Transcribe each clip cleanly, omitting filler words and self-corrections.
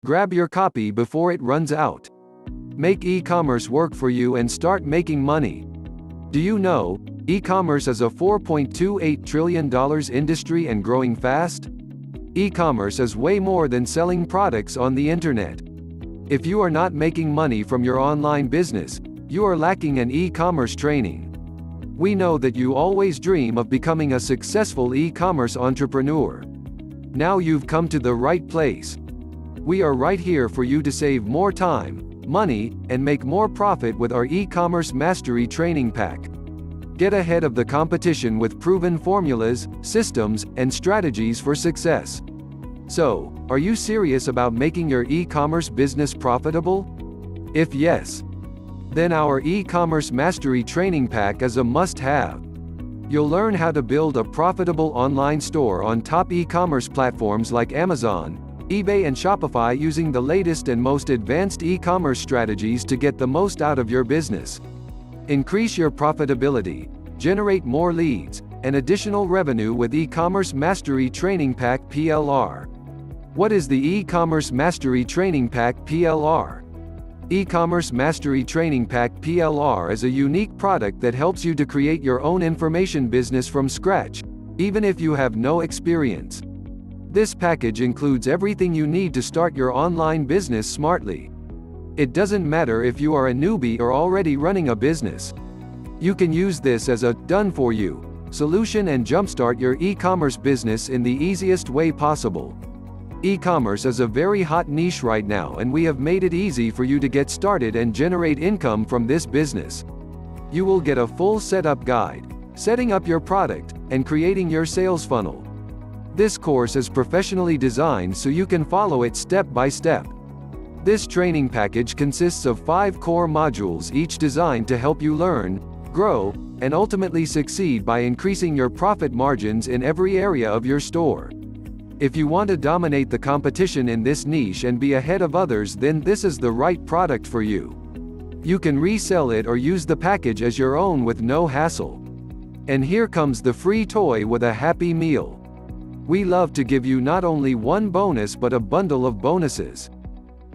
Grab your copy before it runs out. Make e-commerce work for you and start making money. Do you know, e-commerce is a $4.28 trillion industry and growing fast? E-commerce is way more than selling products on the internet. If you are not making money from your online business, you are lacking an e-commerce training. We know that you always dream of becoming a successful e-commerce entrepreneur. Now you've come to the right place. We are right here for you to save more time, money, and make more profit with our e-commerce mastery training pack. Get ahead of the competition with proven formulas, systems, and strategies for success. So, are you serious about making your e-commerce business profitable? If yes, then our e-commerce mastery training pack is a must-have. You'll learn how to build a profitable online store on top e-commerce platforms like Amazon, eBay and Shopify using the latest and most advanced e-commerce strategies to get the most out of your business. Increase your profitability, generate more leads, and additional revenue with e-commerce mastery training pack PLR. What is the e-commerce mastery training pack PLR? E-commerce mastery training pack PLR is a unique product that helps you to create your own information business from scratch, even if you have no experience. This package includes everything you need to start your online business smartly. It doesn't matter if you are a newbie or already running a business. You can use this as a done-for-you solution and jumpstart your e-commerce business in the easiest way possible. E-commerce is a very hot niche right now, and we have made it easy for you to get started and generate income from this business. You will get a full setup guide, setting up your product, and creating your sales funnel. This course is professionally designed so you can follow it step by step. This training package consists of 5 core modules, each designed to help you learn, grow, and ultimately succeed by increasing your profit margins in every area of your store. If you want to dominate the competition in this niche and be ahead of others, then this is the right product for you. You can resell it or use the package as your own with no hassle. And here comes the free toy with a happy meal. We love to give you not only one bonus but a bundle of bonuses,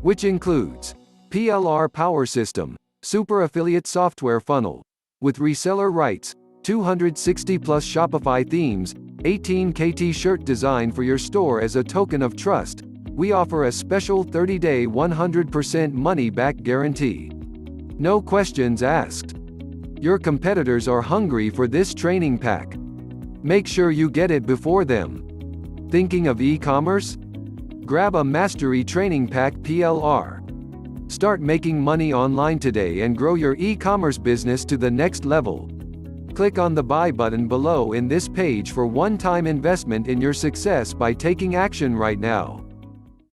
which includes PLR Power System, Super Affiliate Software Funnel, with reseller rights, 260 plus Shopify themes, 18K t-shirt design for your store as a token of trust. We offer a special 30-day 100% money-back guarantee. No questions asked. Your competitors are hungry for this training pack. Make sure you get it before them. Thinking of e-commerce? Grab a Mastery Training Pack PLR. Start making money online today and grow your e-commerce business to the next level. Click on the buy button below in this page for one-time investment in your success by taking action right now.